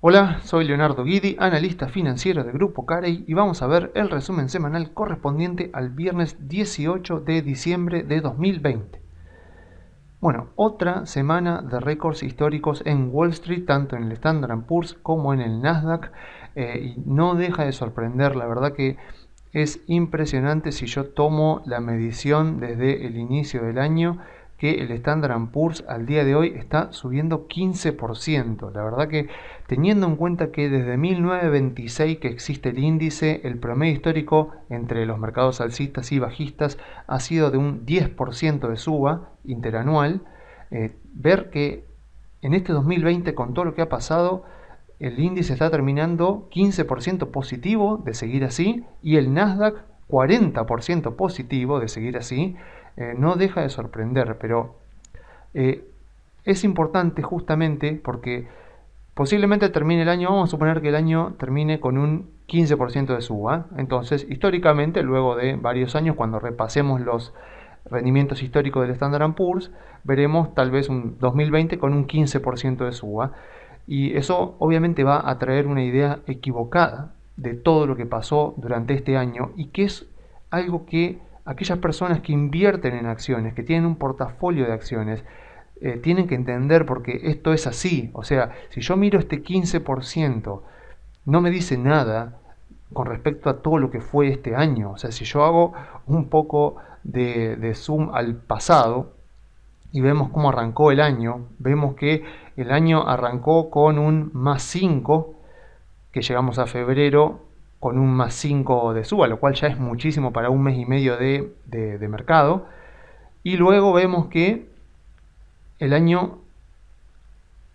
Hola, soy Leonardo Guidi, analista financiero de Grupo Carey y vamos a ver el resumen semanal correspondiente al viernes 18 de diciembre de 2020. Bueno, otra semana de récords históricos en Wall Street, tanto en el Standard & Poor's como en el Nasdaq, y no deja de sorprender, la verdad que es impresionante si yo tomo la medición desde el inicio del año, que el Standard & Poor's al día de hoy está subiendo 15%. La verdad que teniendo en cuenta que desde 1926 que existe el índice, el promedio histórico entre los mercados alcistas y bajistas ha sido de un 10% de suba interanual, ver que en este 2020 con todo lo que ha pasado, el índice está terminando 15% positivo de seguir así y el Nasdaq 40% positivo de seguir así, no deja de sorprender, pero es importante justamente porque posiblemente termine el año, vamos a suponer que el año termine con un 15% de suba. Entonces, históricamente, luego de varios años, cuando repasemos los rendimientos históricos del Standard & Poor's, veremos tal vez un 2020 con un 15% de suba. Y eso obviamente va a traer una idea equivocada de todo lo que pasó durante este año y que es algo que aquellas personas que invierten en acciones, que tienen un portafolio de acciones, tienen que entender, porque esto es así. O sea, si yo miro este 15%, no me dice nada con respecto a todo lo que fue este año. O sea, si yo hago un poco de zoom al pasado y vemos cómo arrancó el año, vemos que el año arrancó con un +5, que llegamos a febrero con un +5 de suba, lo cual ya es muchísimo para un mes y medio de mercado. Y luego vemos que el año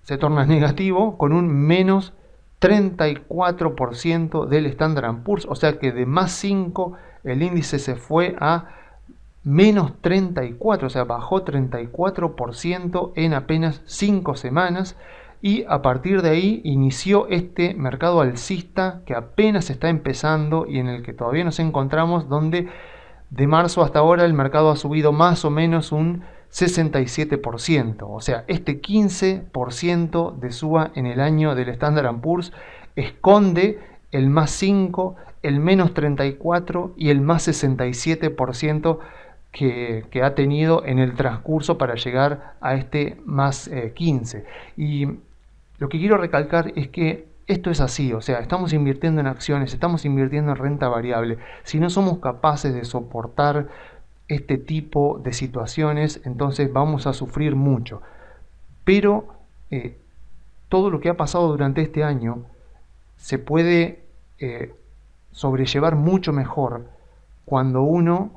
se torna negativo con un -34% del Standard & Poor's, o sea que de +5 el índice se fue a -34, o sea, bajó 34% en apenas 5 semanas. Y a partir de ahí inició este mercado alcista que apenas está empezando y en el que todavía nos encontramos, donde de marzo hasta ahora el mercado ha subido más o menos un 67%. O sea, este 15% de suba en el año del Standard & Poor's esconde el +5, el -34 y el +67% que ha tenido en el transcurso para llegar a este +15. Y lo que quiero recalcar es que esto es así, o sea, estamos invirtiendo en acciones, estamos invirtiendo en renta variable. Si no somos capaces de soportar este tipo de situaciones, entonces vamos a sufrir mucho. Pero todo lo que ha pasado durante este año se puede sobrellevar mucho mejor cuando uno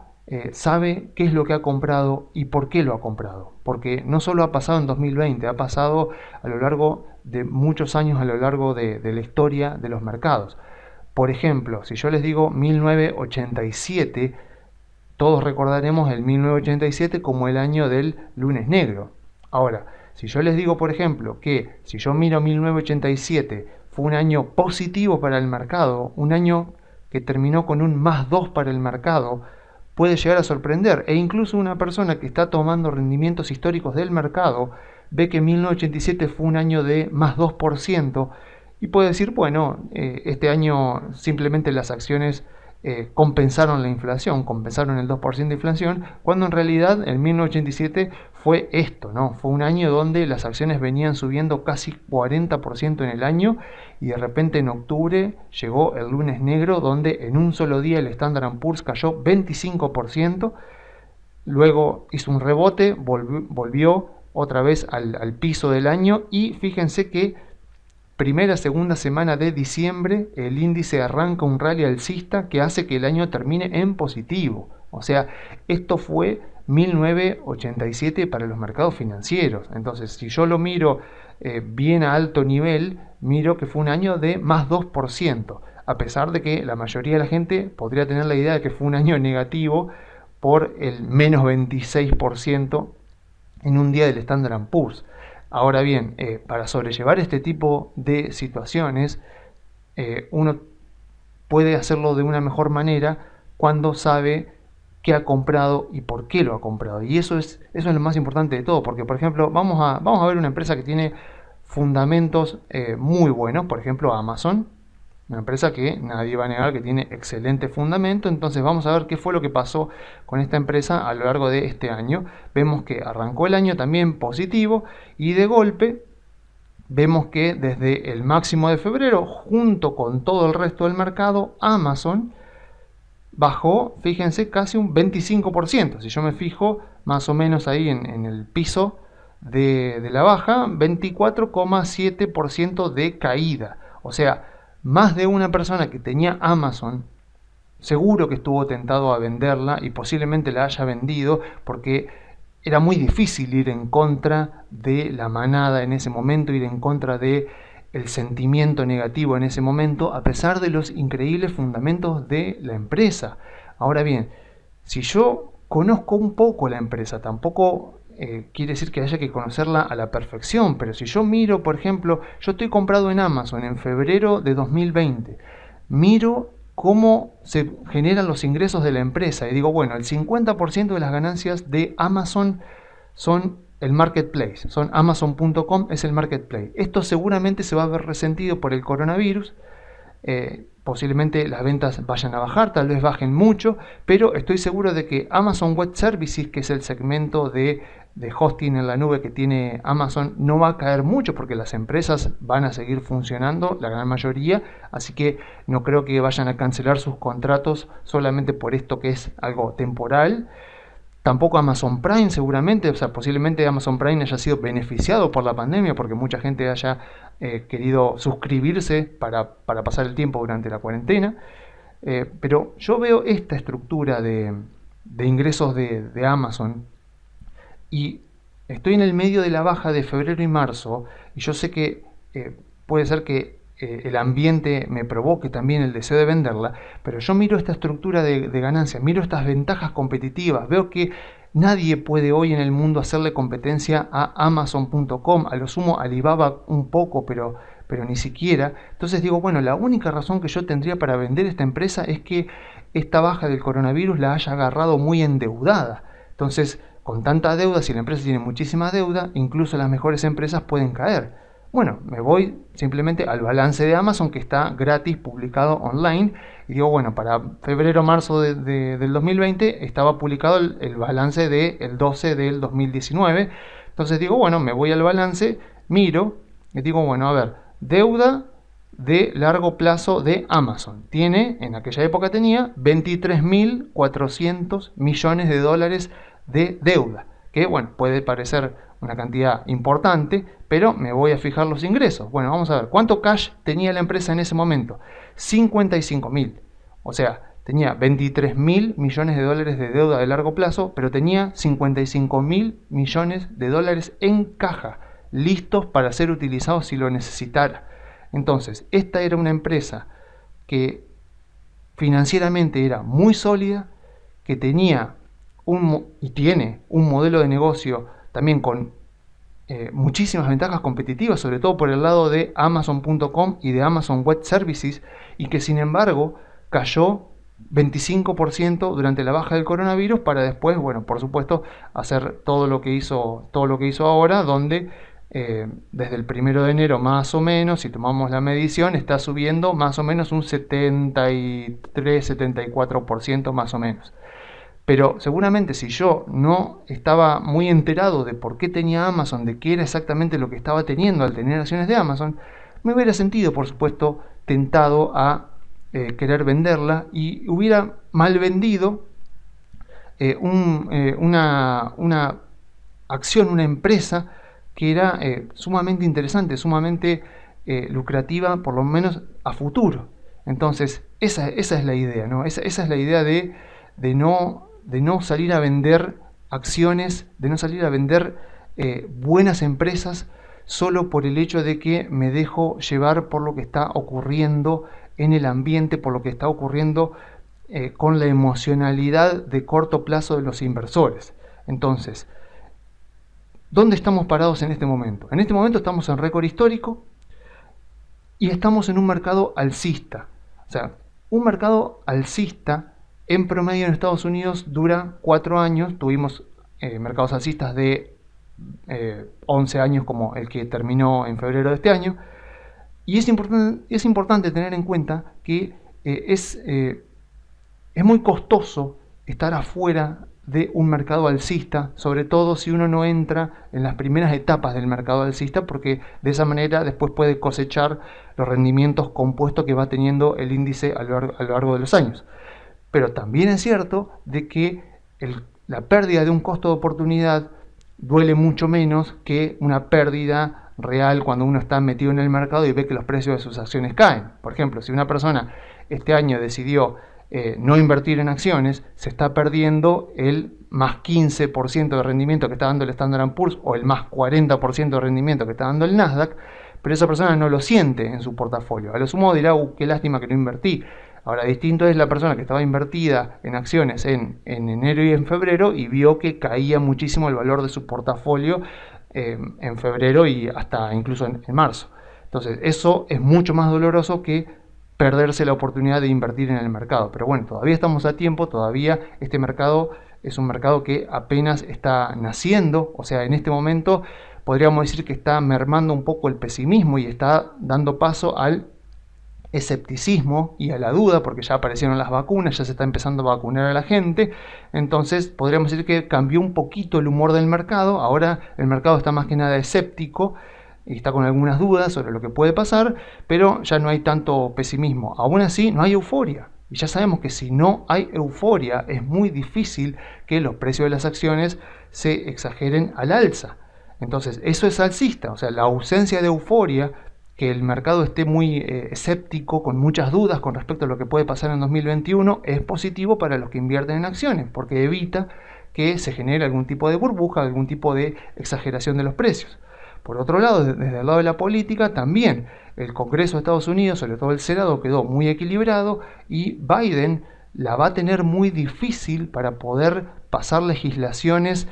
sabe qué es lo que ha comprado y por qué lo ha comprado. Porque no solo ha pasado en 2020, ha pasado a lo largo de muchos años, a lo largo de la historia de los mercados. Por ejemplo, si yo les digo 1987, todos recordaremos el 1987 como el año del lunes negro. Ahora, si yo les digo, por ejemplo, que si yo miro 1987 fue un año positivo para el mercado, un año que terminó con un +2 para el mercado, puede llegar a sorprender. E incluso una persona que está tomando rendimientos históricos del mercado ve que 1987 fue un año de +2% y puede decir, bueno, este año simplemente las acciones compensaron la inflación, compensaron el 2% de inflación, cuando en realidad en 1987 fue esto, ¿no? Fue un año donde las acciones venían subiendo casi 40% en el año y de repente en octubre llegó el lunes negro, donde en un solo día el Standard & Poor's cayó 25%, luego hizo un rebote, volvió otra vez al piso del año y fíjense que primera, segunda semana de diciembre, el índice arranca un rally alcista que hace que el año termine en positivo. O sea, esto fue 1987 para los mercados financieros. Entonces, si yo lo miro bien a alto nivel, miro que fue un año de +2%, a pesar de que la mayoría de la gente podría tener la idea de que fue un año negativo por el -26% en un día del Standard & Poor's. Ahora bien, para sobrellevar este tipo de situaciones, uno puede hacerlo de una mejor manera cuando sabe qué ha comprado y por qué lo ha comprado. Y eso es lo más importante de todo, porque por ejemplo, vamos a ver una empresa que tiene fundamentos muy buenos. Por ejemplo, Amazon, una empresa que nadie va a negar que tiene excelente fundamento. Entonces vamos a ver qué fue lo que pasó con esta empresa a lo largo de este año. Vemos que arrancó el año también positivo y de golpe vemos que desde el máximo de febrero, junto con todo el resto del mercado, Amazon bajó, fíjense, casi un 25%. Si yo me fijo más o menos ahí en el piso de la baja, 24,7% de caída. O sea, más de una persona que tenía Amazon seguro que estuvo tentado a venderla y posiblemente la haya vendido porque era muy difícil ir en contra de la manada en ese momento, ir en contra de el sentimiento negativo en ese momento, a pesar de los increíbles fundamentos de la empresa. Ahora bien, si yo conozco un poco la empresa, tampoco quiere decir que haya que conocerla a la perfección, pero si yo miro, por ejemplo, yo estoy comprado en Amazon en febrero de 2020, miro cómo se generan los ingresos de la empresa y digo, bueno, el 50% de las ganancias de Amazon son el marketplace, son Amazon.com, es el marketplace. Esto seguramente se va a ver resentido por el coronavirus. Posiblemente las ventas vayan a bajar, tal vez bajen mucho, pero estoy seguro de que Amazon Web Services, que es el segmento de hosting en la nube que tiene Amazon, no va a caer mucho porque las empresas van a seguir funcionando, la gran mayoría, así que no creo que vayan a cancelar sus contratos solamente por esto que es algo temporal. Tampoco Amazon Prime seguramente, o sea, posiblemente Amazon Prime haya sido beneficiado por la pandemia porque mucha gente haya querido suscribirse para pasar el tiempo durante la cuarentena. Pero yo veo esta estructura de ingresos de Amazon y estoy en el medio de la baja de febrero y marzo y yo sé que puede ser que el ambiente me provoque también el deseo de venderla, pero yo miro esta estructura de ganancias, miro estas ventajas competitivas, veo que nadie puede hoy en el mundo hacerle competencia a Amazon.com, a lo sumo Alibaba un poco, pero ni siquiera. Entonces digo, bueno, la única razón que yo tendría para vender esta empresa es que esta baja del coronavirus la haya agarrado muy endeudada. Entonces, con tanta deuda, si la empresa tiene muchísima deuda, incluso las mejores empresas pueden caer. Bueno, me voy simplemente al balance de Amazon que está gratis, publicado online. Y digo, bueno, para febrero-marzo del 2020 estaba publicado el balance del 12 del 2019. Entonces digo, bueno, me voy al balance, miro y digo, bueno, a ver, deuda de largo plazo de Amazon. En aquella época tenía 23.400 millones de dólares de deuda. Que bueno, puede parecer una cantidad importante, pero me voy a fijar los ingresos. Bueno, vamos a ver, ¿cuánto cash tenía la empresa en ese momento? 55.000. O sea, tenía 23.000 millones de dólares de deuda de largo plazo, pero tenía 55.000 millones de dólares en caja, listos para ser utilizados si lo necesitara. Entonces, esta era una empresa que financieramente era muy sólida, que tenía y tiene un modelo de negocio también con muchísimas ventajas competitivas, sobre todo por el lado de Amazon.com y de Amazon Web Services, y que sin embargo cayó 25% durante la baja del coronavirus para después, bueno, por supuesto, hacer todo lo que hizo ahora, donde desde el 1 de enero más o menos, si tomamos la medición, está subiendo más o menos un 73-74% más o menos. Pero seguramente si yo no estaba muy enterado de por qué tenía Amazon, de qué era exactamente lo que estaba teniendo al tener acciones de Amazon, me hubiera sentido, por supuesto, tentado a querer venderla y hubiera mal vendido una acción, una empresa que era sumamente interesante, sumamente lucrativa, por lo menos a futuro. Entonces, esa es la idea, ¿no? Esa es la idea de no salir a vender acciones, de no salir a vender buenas empresas solo por el hecho de que me dejo llevar por lo que está ocurriendo en el ambiente, por lo que está ocurriendo con la emocionalidad de corto plazo de los inversores. Entonces, ¿dónde estamos parados en este momento? En este momento estamos en récord histórico y estamos en un mercado alcista. O sea, un mercado alcista en promedio en Estados Unidos dura 4 años. Tuvimos mercados alcistas de 11 años como el que terminó en febrero de este año. Y es importante tener en cuenta que es muy costoso estar afuera de un mercado alcista, sobre todo si uno no entra en las primeras etapas del mercado alcista, porque de esa manera después puede cosechar los rendimientos compuestos que va teniendo el índice a lo largo de los años. Pero también es cierto de que la pérdida de un costo de oportunidad duele mucho menos que una pérdida real cuando uno está metido en el mercado y ve que los precios de sus acciones caen. Por ejemplo, si una persona este año decidió no invertir en acciones, se está perdiendo el más 15% de rendimiento que está dando el Standard & Poor's o el más 40% de rendimiento que está dando el Nasdaq, pero esa persona no lo siente en su portafolio. A lo sumo dirá, qué lástima que no invertí. Ahora, distinto es la persona que estaba invertida en acciones en enero y en febrero y vio que caía muchísimo el valor de su portafolio en febrero y hasta incluso en marzo. Entonces, eso es mucho más doloroso que perderse la oportunidad de invertir en el mercado. Pero bueno, todavía estamos a tiempo, todavía este mercado es un mercado que apenas está naciendo, o sea, en este momento podríamos decir que está mermando un poco el pesimismo y está dando paso al escepticismo y a la duda, porque ya aparecieron las vacunas, ya se está empezando a vacunar a la gente. Entonces podríamos decir que cambió un poquito el humor del mercado. Ahora el mercado está más que nada escéptico y está con algunas dudas sobre lo que puede pasar, pero ya no hay tanto pesimismo. Aún así no hay euforia, y ya sabemos que si no hay euforia es muy difícil que los precios de las acciones se exageren al alza. Entonces eso es alcista, o sea, la ausencia de euforia, que el mercado esté muy escéptico, con muchas dudas con respecto a lo que puede pasar en 2021, es positivo para los que invierten en acciones, porque evita que se genere algún tipo de burbuja, algún tipo de exageración de los precios. Por otro lado, desde el lado de la política, también el Congreso de Estados Unidos, sobre todo el Senado, quedó muy equilibrado y Biden la va a tener muy difícil para poder pasar legislaciones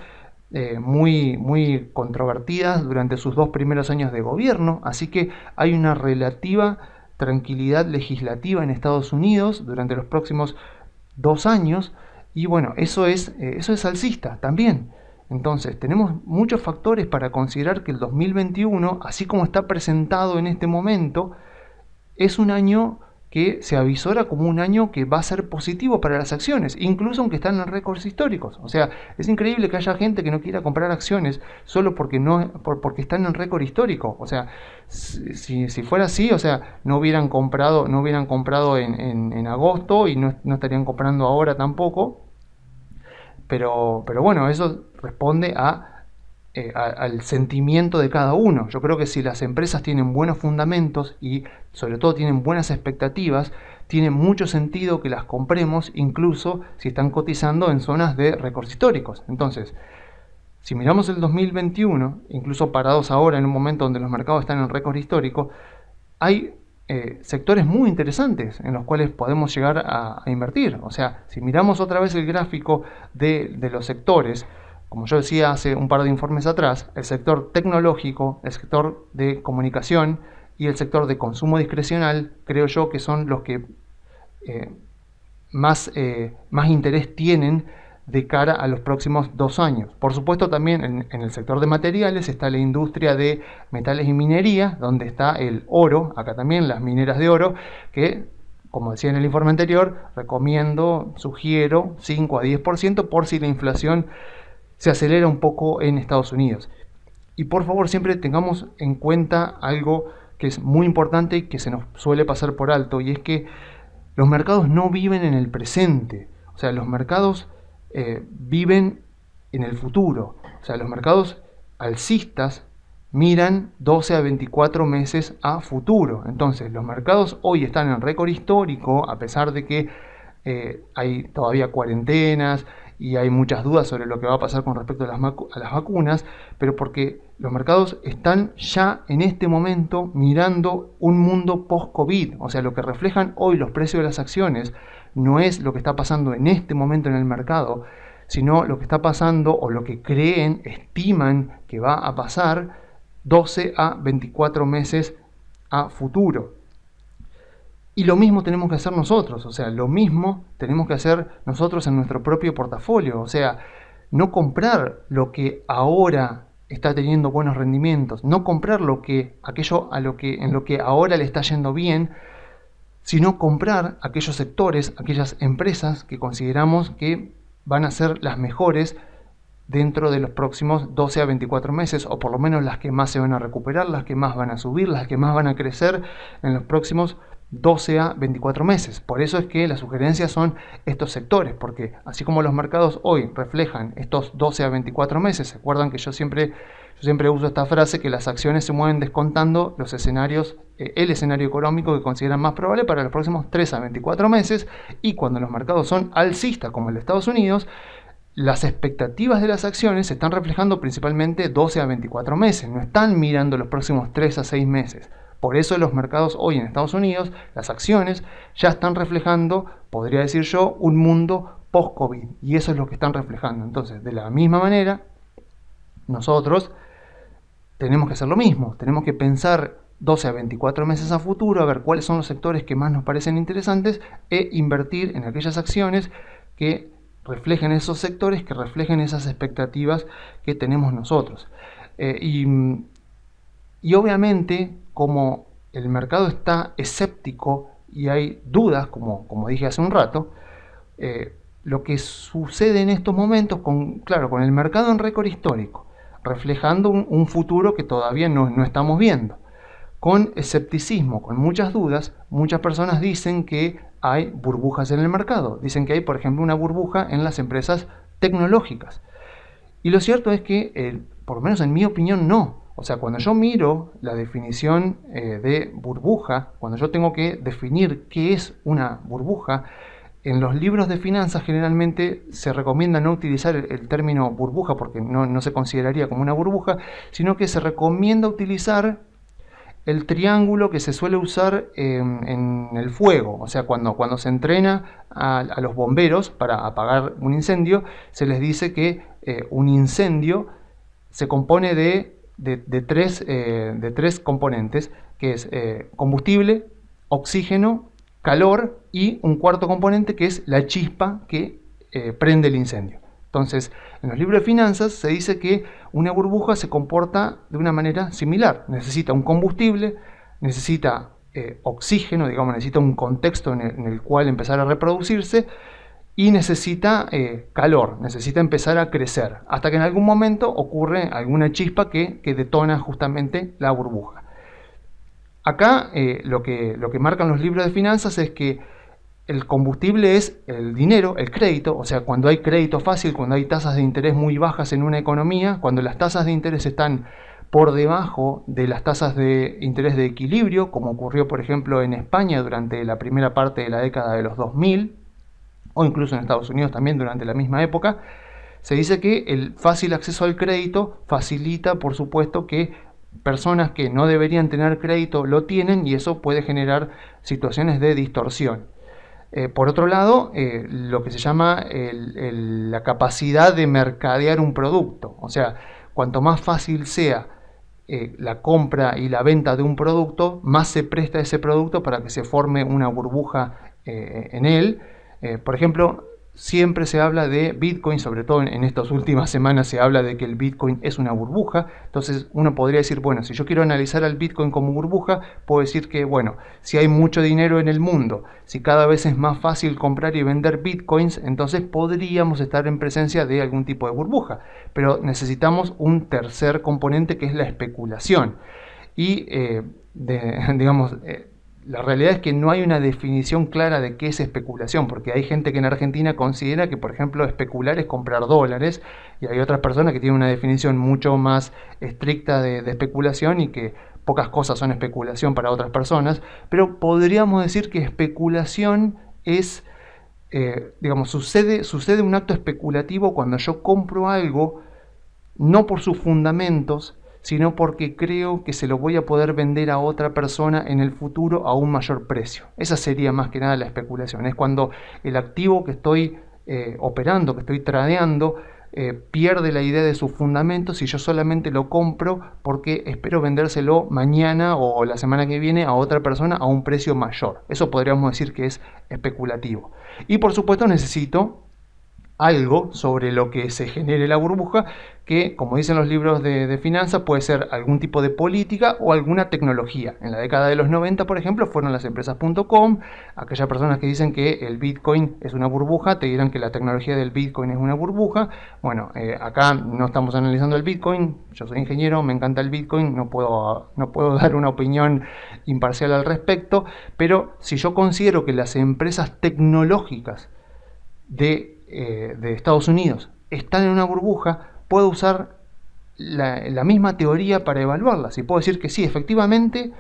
muy controvertidas durante sus 2 primeros años de gobierno, así que hay una relativa tranquilidad legislativa en Estados Unidos durante los próximos 2 años, y bueno, eso es alcista también. Entonces tenemos muchos factores para considerar que el 2021, así como está presentado en este momento, es un año que se avisora como un año que va a ser positivo para las acciones, incluso aunque están en récords históricos. O sea, es increíble que haya gente que no quiera comprar acciones solo porque están en récord histórico. O sea, si fuera así, o sea, no hubieran comprado en agosto y no estarían comprando ahora tampoco. Pero bueno, eso responde al sentimiento de cada uno. Yo creo que si las empresas tienen buenos fundamentos y sobre todo tienen buenas expectativas, tiene mucho sentido que las compremos, incluso si están cotizando en zonas de récords históricos. Entonces, si miramos el 2021, incluso parados ahora en un momento donde los mercados están en récord histórico, hay sectores muy interesantes en los cuales podemos llegar a invertir. O sea, si miramos otra vez el gráfico de los sectores, como yo decía hace un par de informes atrás, el sector tecnológico, el sector de comunicación y el sector de consumo discrecional, creo yo que son los que más interés tienen de cara a los próximos 2 años. Por supuesto, también en el sector de materiales está la industria de metales y minería, donde está el oro, acá también las mineras de oro, que, como decía en el informe anterior, sugiero 5 a 10% por si la inflación se acelera un poco en Estados Unidos. Y por favor, siempre tengamos en cuenta algo que es muy importante y que se nos suele pasar por alto, y es que los mercados no viven en el presente. O sea, los mercados viven en el futuro. O sea, los mercados alcistas miran 12 a 24 meses a futuro. Entonces, los mercados hoy están en récord histórico, a pesar de que hay todavía cuarentenas y hay muchas dudas sobre lo que va a pasar con respecto a las vacunas, pero porque los mercados están ya en este momento mirando un mundo post-COVID. O sea, lo que reflejan hoy los precios de las acciones no es lo que está pasando en este momento en el mercado, sino lo que está pasando o lo que estiman que va a pasar 12 a 24 meses a futuro. Y lo mismo tenemos que hacer nosotros, o sea, lo mismo tenemos que hacer nosotros en nuestro propio portafolio. O sea, no comprar lo que ahora está teniendo buenos rendimientos, no comprar en lo que ahora le está yendo bien, sino comprar aquellos sectores, aquellas empresas que consideramos que van a ser las mejores dentro de los próximos 12 a 24 meses, o por lo menos las que más se van a recuperar, las que más van a subir, las que más van a crecer en los próximos 12 a 24 meses. Por eso es que las sugerencias son estos sectores, porque así como los mercados hoy reflejan estos 12 a 24 meses, ¿se acuerdan que yo siempre uso esta frase, que las acciones se mueven descontando los escenarios, el escenario económico que consideran más probable para los próximos 3 a 24 meses, y cuando los mercados son alcistas como el de Estados Unidos, las expectativas de las acciones se están reflejando principalmente 12 a 24 meses, no están mirando los próximos 3 a 6 meses. Por eso los mercados hoy en Estados Unidos, las acciones, ya están reflejando, podría decir yo, un mundo post-COVID. Y eso es lo que están reflejando. Entonces, de la misma manera, nosotros tenemos que hacer lo mismo. Tenemos que pensar 12 a 24 meses a futuro, a ver cuáles son los sectores que más nos parecen interesantes e invertir en aquellas acciones que reflejen esos sectores, que reflejen esas expectativas que tenemos nosotros. Y obviamente, como el mercado está escéptico y hay dudas, como dije hace un rato, lo que sucede en estos momentos, con el mercado en récord histórico, reflejando un futuro que todavía no estamos viendo, con escepticismo, con muchas dudas, muchas personas dicen que hay burbujas en el mercado. Dicen que hay, por ejemplo, una burbuja en las empresas tecnológicas. Y lo cierto es que, por lo menos en mi opinión, no. O sea, cuando yo miro la definición de burbuja, cuando yo tengo que definir qué es una burbuja, en los libros de finanzas generalmente se recomienda no utilizar el término burbuja porque no se consideraría como una burbuja, sino que se recomienda utilizar el triángulo que se suele usar en el fuego. O sea, cuando se entrena a los bomberos para apagar un incendio, se les dice que un incendio se compone de tres componentes, que es combustible, oxígeno, calor y un cuarto componente que es la chispa que prende el incendio. Entonces, en los libros de finanzas se dice que una burbuja se comporta de una manera similar. Necesita un combustible, necesita oxígeno, digamos, necesita un contexto en el cual empezar a reproducirse, y necesita calor, necesita empezar a crecer, hasta que en algún momento ocurre alguna chispa que detona justamente la burbuja. Acá lo que marcan los libros de finanzas es que el combustible es el dinero, el crédito. O sea, cuando hay crédito fácil, cuando hay tasas de interés muy bajas en una economía, cuando las tasas de interés están por debajo de las tasas de interés de equilibrio, como ocurrió por ejemplo en España durante la primera parte de la década de los 2000, o incluso en Estados Unidos también durante la misma época, se dice que el fácil acceso al crédito facilita, por supuesto, que personas que no deberían tener crédito lo tienen, y eso puede generar situaciones de distorsión. Por otro lado, lo que se llama la capacidad de mercadear un producto. O sea, cuanto más fácil sea la compra y la venta de un producto, más se presta ese producto para que se forme una burbuja en él. Por ejemplo, siempre se habla de Bitcoin, sobre todo en estas últimas semanas se habla de que el Bitcoin es una burbuja. Entonces uno podría decir, bueno, si yo quiero analizar al Bitcoin como burbuja, puedo decir que, bueno, si hay mucho dinero en el mundo, si cada vez es más fácil comprar y vender Bitcoins, entonces podríamos estar en presencia de algún tipo de burbuja. Pero necesitamos un tercer componente, que es la especulación. Y, la realidad es que no hay una definición clara de qué es especulación, porque hay gente que en Argentina considera que, por ejemplo, especular es comprar dólares, y hay otras personas que tienen una definición mucho más estricta de especulación, y que pocas cosas son especulación para otras personas. Pero podríamos decir que especulación es, sucede un acto especulativo cuando yo compro algo no por sus fundamentos, sino porque creo que se lo voy a poder vender a otra persona en el futuro a un mayor precio. Esa sería más que nada la especulación. Es cuando el activo que estoy operando, que estoy tradeando, pierde la idea de sus fundamentos, y yo solamente lo compro porque espero vendérselo mañana o la semana que viene a otra persona a un precio mayor. Eso podríamos decir que es especulativo. Y por supuesto necesito algo sobre lo que se genere la burbuja, que, como dicen los libros de finanzas, puede ser algún tipo de política o alguna tecnología. En la década de los 90, por ejemplo, fueron las empresas .com. Aquellas personas que dicen que el Bitcoin es una burbuja, te dirán que la tecnología del Bitcoin es una burbuja. Bueno, acá no estamos analizando el Bitcoin. Yo soy ingeniero, me encanta el Bitcoin, no puedo dar una opinión imparcial al respecto, pero si yo considero que las empresas tecnológicas de Estados Unidos están en una burbuja, puedo usar la misma teoría para evaluarlas y puedo decir que sí, efectivamente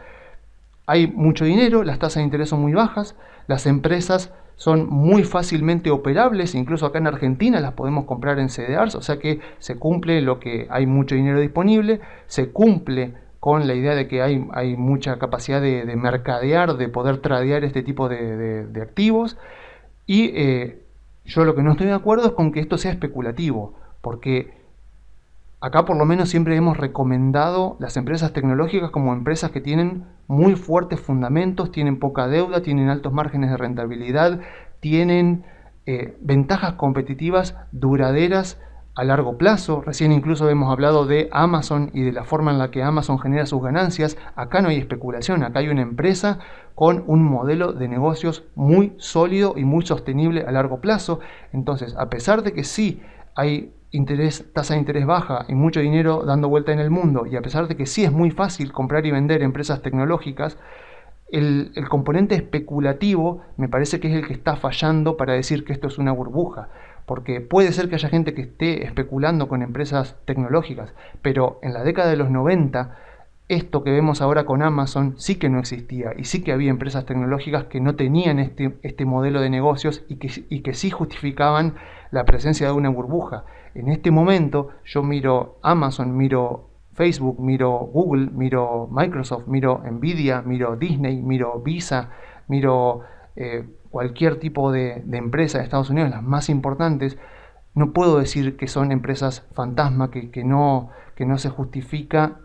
hay mucho dinero, las tasas de interés son muy bajas, las empresas son muy fácilmente operables, incluso acá en Argentina las podemos comprar en CDRs, o sea que se cumple lo que hay mucho dinero disponible, se cumple con la idea de que hay mucha capacidad de mercadear, de poder tradear este tipo de activos, y yo lo que no estoy de acuerdo es con que esto sea especulativo, porque acá por lo menos siempre hemos recomendado las empresas tecnológicas como empresas que tienen muy fuertes fundamentos, tienen poca deuda, tienen altos márgenes de rentabilidad, tienen ventajas competitivas duraderas a largo plazo. Recién incluso hemos hablado de Amazon y de la forma en la que Amazon genera sus ganancias. Acá no hay especulación, acá hay una empresa con un modelo de negocios muy sólido y muy sostenible a largo plazo. Entonces, a pesar de que sí hay tasa de interés baja y mucho dinero dando vuelta en el mundo, y a pesar de que sí es muy fácil comprar y vender empresas tecnológicas, el componente especulativo me parece que es el que está fallando para decir que esto es una burbuja. Porque puede ser que haya gente que esté especulando con empresas tecnológicas, pero en la década de los 90, esto que vemos ahora con Amazon sí que no existía, y sí que había empresas tecnológicas que no tenían este modelo de negocios y que sí justificaban la presencia de una burbuja. En este momento yo miro Amazon, miro Facebook, miro Google, miro Microsoft, miro Nvidia, miro Disney, miro Visa, miro cualquier tipo de empresa de Estados Unidos, las más importantes. No puedo decir que son empresas fantasma, que no se justifica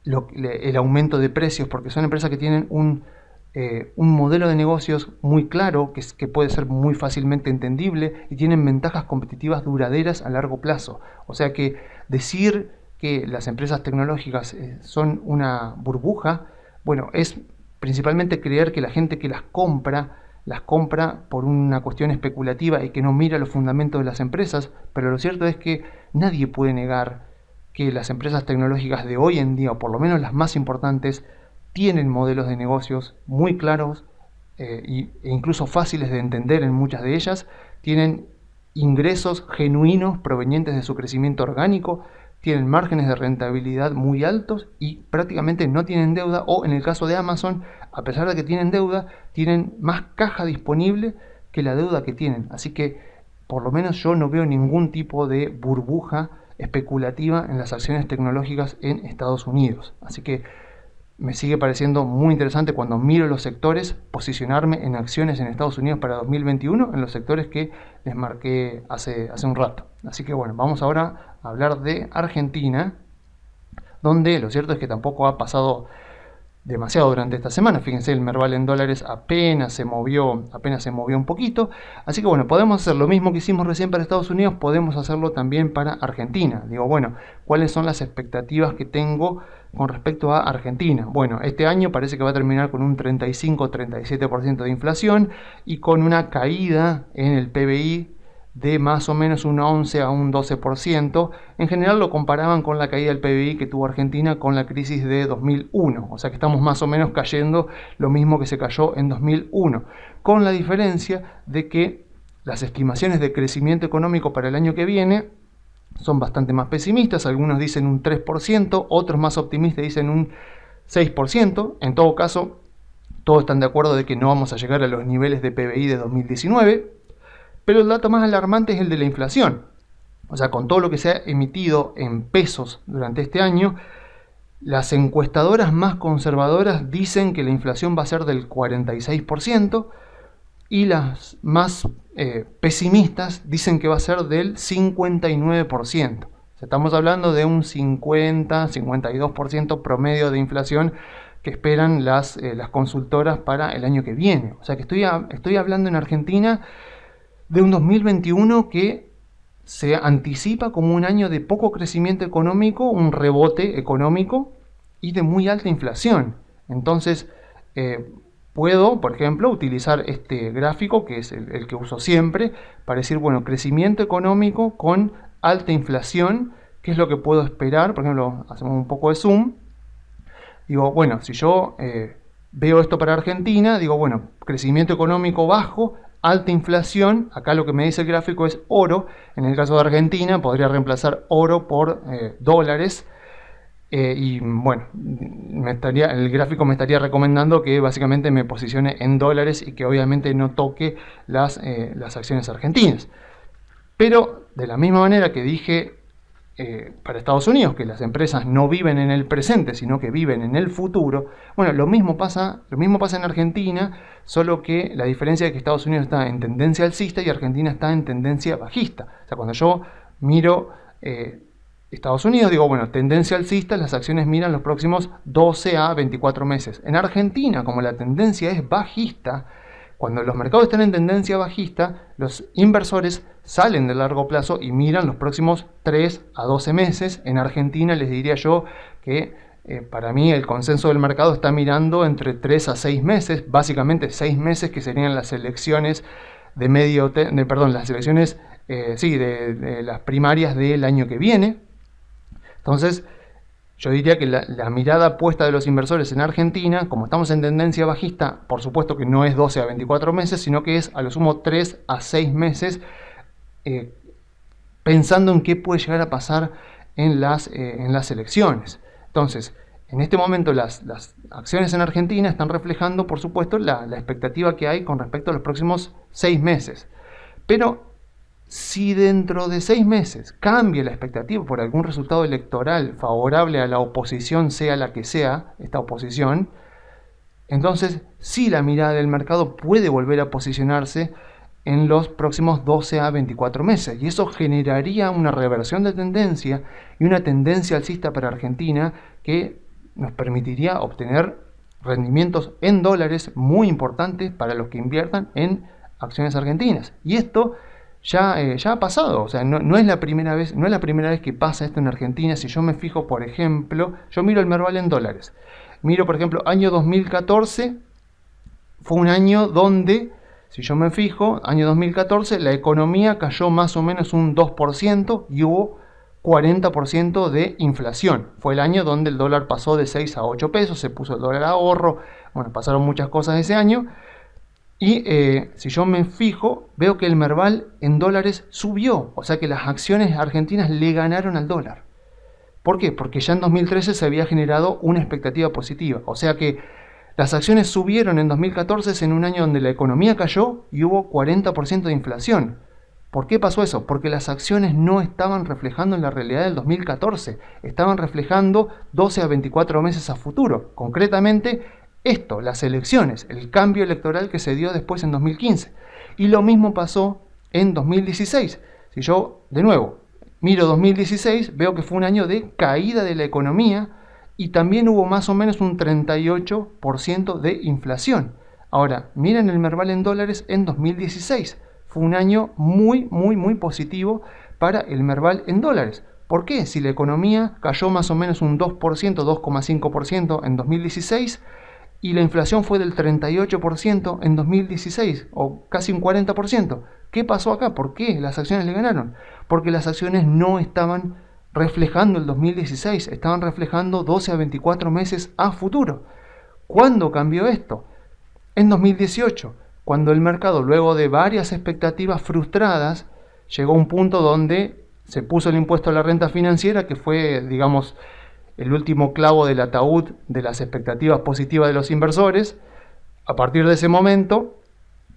el aumento de precios, porque son empresas que tienen un modelo de negocios muy claro, que puede ser muy fácilmente entendible, y tienen ventajas competitivas duraderas a largo plazo. O sea que decir que las empresas tecnológicas son una burbuja, bueno, es principalmente creer que la gente que las compra por una cuestión especulativa y que no mira los fundamentos de las empresas, pero lo cierto es que nadie puede negar que las empresas tecnológicas de hoy en día, o por lo menos las más importantes, tienen modelos de negocios muy claros e incluso fáciles de entender en muchas de ellas, tienen ingresos genuinos provenientes de su crecimiento orgánico, tienen márgenes de rentabilidad muy altos y prácticamente no tienen deuda, o en el caso de Amazon, a pesar de que tienen deuda, tienen más caja disponible que la deuda que tienen. Así que por lo menos yo no veo ningún tipo de burbuja especulativa en las acciones tecnológicas en Estados Unidos. Así que me sigue pareciendo muy interesante cuando miro los sectores, posicionarme en acciones en Estados Unidos para 2021 en los sectores que les marqué hace un rato. Así que bueno, vamos ahora a hablar de Argentina, donde lo cierto es que tampoco ha pasado demasiado durante esta semana. Fíjense, el Merval en dólares apenas se movió un poquito. Así que bueno, podemos hacer lo mismo que hicimos recién para Estados Unidos, podemos hacerlo también para Argentina. Digo, bueno, ¿cuáles son las expectativas que tengo con respecto a Argentina? Bueno, este año parece que va a terminar con un 35-37% de inflación y con una caída en el PBI de más o menos un 11 a un 12%. En general lo comparaban con la caída del PBI que tuvo Argentina con la crisis de 2001. O sea que estamos más o menos cayendo lo mismo que se cayó en 2001. Con la diferencia de que las estimaciones de crecimiento económico para el año que viene son bastante más pesimistas. Algunos dicen un 3%, otros más optimistas dicen un 6%. En todo caso, todos están de acuerdo de que no vamos a llegar a los niveles de PBI de 2019. Pero el dato más alarmante es el de la inflación. O sea, con todo lo que se ha emitido en pesos durante este año, las encuestadoras más conservadoras dicen que la inflación va a ser del 46% y las más pesimistas dicen que va a ser del 59%. O sea, estamos hablando de un 50-52% promedio de inflación que esperan las consultoras para el año que viene. O sea que estoy hablando en Argentina de un 2021 que se anticipa como un año de poco crecimiento económico, un rebote económico y de muy alta inflación. Entonces, puedo, por ejemplo, utilizar este gráfico, que es el que uso siempre, para decir, bueno, crecimiento económico con alta inflación, ¿qué es lo que puedo esperar? Por ejemplo, hacemos un poco de zoom. Digo, bueno, si yo veo esto para Argentina, digo, bueno, crecimiento económico bajo, alta inflación, acá lo que me dice el gráfico es oro. En el caso de Argentina podría reemplazar oro por dólares. Y bueno, el gráfico me estaría recomendando que básicamente me posicione en dólares y que obviamente no toque las acciones argentinas. Pero de la misma manera que dije para Estados Unidos, que las empresas no viven en el presente, sino que viven en el futuro, bueno, lo mismo pasa en Argentina, solo que la diferencia es que Estados Unidos está en tendencia alcista y Argentina está en tendencia bajista. O sea, cuando yo miro Estados Unidos, digo, bueno, tendencia alcista, las acciones miran los próximos 12 a 24 meses. En Argentina, como la tendencia es bajista, cuando los mercados están en tendencia bajista, los inversores salen de largo plazo y miran los próximos 3 a 12 meses. En Argentina les diría yo que para mí el consenso del mercado está mirando entre 3 a 6 meses, básicamente 6 meses que serían las elecciones de las elecciones de las primarias del año que viene. Entonces, yo diría que la mirada puesta de los inversores en Argentina, como estamos en tendencia bajista, por supuesto que no es 12 a 24 meses, sino que es a lo sumo 3 a 6 meses, pensando en qué puede llegar a pasar en las elecciones. Entonces, en este momento las acciones en Argentina están reflejando, por supuesto, la expectativa que hay con respecto a los próximos 6 meses. Pero si dentro de 6 meses cambia la expectativa por algún resultado electoral favorable a la oposición, sea la que sea esta oposición, entonces sí la mirada del mercado puede volver a posicionarse en los próximos 12 a 24 meses. Y eso generaría una reversión de tendencia y una tendencia alcista para Argentina que nos permitiría obtener rendimientos en dólares muy importantes para los que inviertan en acciones argentinas. Y esto ya ha pasado, o sea, no es la primera vez que pasa esto en Argentina. Si yo me fijo, por ejemplo, yo miro el Merval en dólares. Miro, por ejemplo, año 2014, fue un año donde, si yo me fijo, año 2014, la economía cayó más o menos un 2% y hubo 40% de inflación. Fue el año donde el dólar pasó de 6 a 8 pesos, se puso el dólar a ahorro, bueno, pasaron muchas cosas ese año. Y si yo me fijo, veo que el Merval en dólares subió, o sea que las acciones argentinas le ganaron al dólar. ¿Por qué? Porque ya en 2013 se había generado una expectativa positiva, o sea que las acciones subieron en 2014 en un año donde la economía cayó y hubo 40% de inflación. ¿Por qué pasó eso? Porque las acciones no estaban reflejando en la realidad del 2014, estaban reflejando 12 a 24 meses a futuro, concretamente las elecciones, el cambio electoral que se dio después en 2015. Y lo mismo pasó en 2016. Si yo, de nuevo, miro 2016, veo que fue un año de caída de la economía y también hubo más o menos un 38% de inflación. Ahora, miren el Merval en dólares en 2016. Fue un año muy, muy, muy positivo para el Merval en dólares. ¿Por qué? Si la economía cayó más o menos un 2%, 2,5% en 2016, y la inflación fue del 38% en 2016, o casi un 40%. ¿Qué pasó acá? ¿Por qué las acciones le ganaron? Porque las acciones no estaban reflejando el 2016, estaban reflejando 12 a 24 meses a futuro. ¿Cuándo cambió esto? En 2018, cuando el mercado, luego de varias expectativas frustradas, llegó a un punto donde se puso el impuesto a la renta financiera, que fue, digamos, el último clavo del ataúd de las expectativas positivas de los inversores. A partir de ese momento,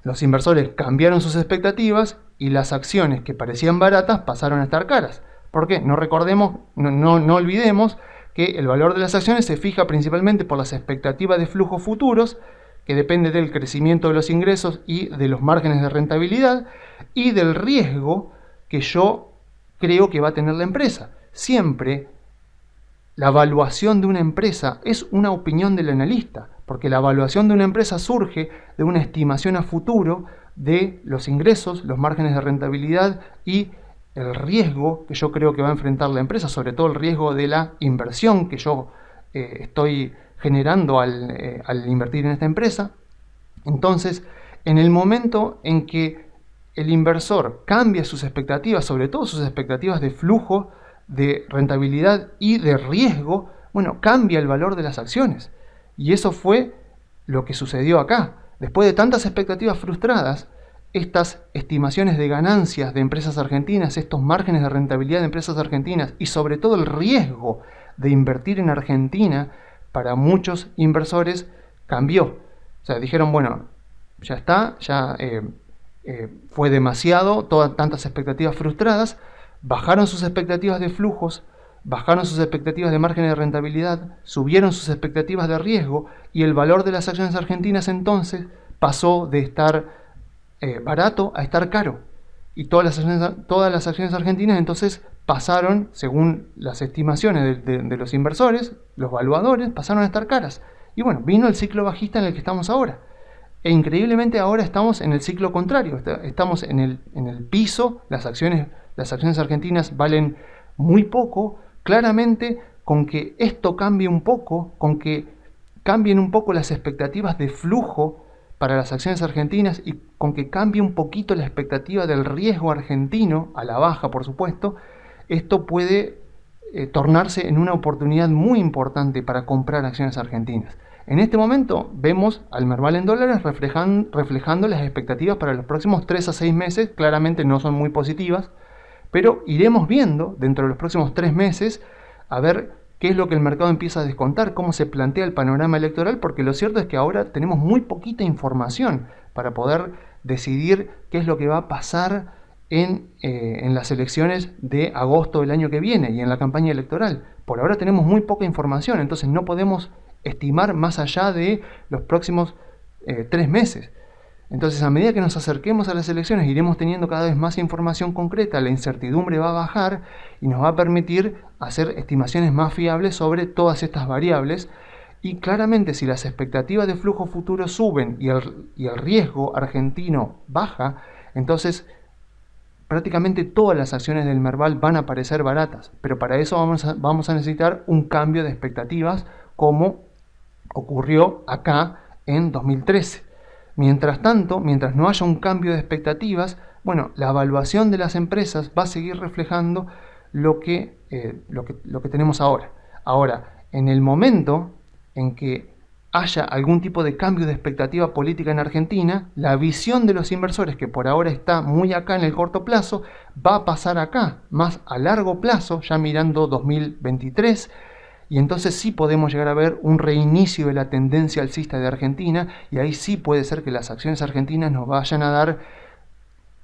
los inversores cambiaron sus expectativas y las acciones que parecían baratas pasaron a estar caras. ¿Por qué? No olvidemos que el valor de las acciones se fija principalmente por las expectativas de flujos futuros, que depende del crecimiento de los ingresos y de los márgenes de rentabilidad y del riesgo que yo creo que va a tener la empresa. Siempre la evaluación de una empresa es una opinión del analista, porque la evaluación de una empresa surge de una estimación a futuro de los ingresos, los márgenes de rentabilidad y el riesgo que yo creo que va a enfrentar la empresa, sobre todo el riesgo de la inversión que yo estoy generando al invertir en esta empresa. Entonces, en el momento en que el inversor cambia sus expectativas, sobre todo sus expectativas de flujo, de rentabilidad y de riesgo, bueno, cambia el valor de las acciones. Y eso fue lo que sucedió acá. Después de tantas expectativas frustradas, estas estimaciones de ganancias de empresas argentinas, estos márgenes de rentabilidad de empresas argentinas y sobre todo el riesgo de invertir en Argentina para muchos inversores cambió. O sea, dijeron, bueno, ya está, ya fue demasiado, tantas expectativas frustradas, bajaron sus expectativas de flujos, bajaron sus expectativas de márgenes de rentabilidad, subieron sus expectativas de riesgo y el valor de las acciones argentinas entonces pasó de estar barato a estar caro. Y todas las acciones argentinas entonces pasaron, según las estimaciones de los inversores, los valuadores, pasaron a estar caras. Y bueno, vino el ciclo bajista en el que estamos ahora. E increíblemente ahora estamos en el ciclo contrario, estamos en el piso, las acciones argentinas valen muy poco. Claramente, con que esto cambie un poco, con que cambien un poco las expectativas de flujo para las acciones argentinas y con que cambie un poquito la expectativa del riesgo argentino, a la baja por supuesto, esto puede tornarse en una oportunidad muy importante para comprar acciones argentinas. En este momento vemos al Merval en dólares reflejando las expectativas para los próximos 3 a 6 meses, claramente no son muy positivas, pero iremos viendo dentro de los próximos 3 meses a ver qué es lo que el mercado empieza a descontar, cómo se plantea el panorama electoral, porque lo cierto es que ahora tenemos muy poquita información para poder decidir qué es lo que va a pasar en las elecciones de agosto del año que viene y en la campaña electoral. Por ahora tenemos muy poca información, entonces no podemos estimar más allá de los próximos 3 meses. Entonces, a medida que nos acerquemos a las elecciones, iremos teniendo cada vez más información concreta, la incertidumbre va a bajar y nos va a permitir hacer estimaciones más fiables sobre todas estas variables. Y claramente, si las expectativas de flujo futuro suben y el riesgo argentino baja, entonces prácticamente todas las acciones del Merval van a parecer baratas. Pero para eso vamos a necesitar un cambio de expectativas, como ocurrió acá en 2013. Mientras tanto, mientras no haya un cambio de expectativas, bueno, la evaluación de las empresas va a seguir reflejando lo que tenemos ahora. Ahora, en el momento en que haya algún tipo de cambio de expectativa política en Argentina, la visión de los inversores, que por ahora está muy acá en el corto plazo, va a pasar acá, más a largo plazo, ya mirando 2023, y entonces sí podemos llegar a ver un reinicio de la tendencia alcista de Argentina, y ahí sí puede ser que las acciones argentinas nos vayan a dar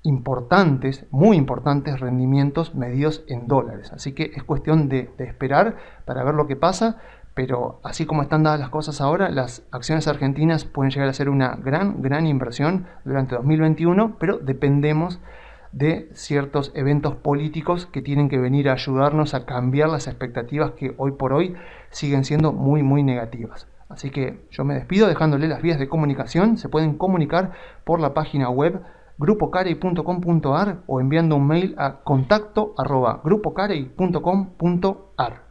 importantes, muy importantes rendimientos medidos en dólares. Así que es cuestión de esperar para ver lo que pasa, pero así como están dadas las cosas ahora, las acciones argentinas pueden llegar a ser una gran inversión durante 2021, pero dependemos de ciertos eventos políticos que tienen que venir a ayudarnos a cambiar las expectativas que hoy por hoy siguen siendo muy negativas. Así que yo me despido dejándole las vías de comunicación. Se pueden comunicar por la página web grupocarey.com.ar o enviando un mail a contacto@grupocarey.com.ar.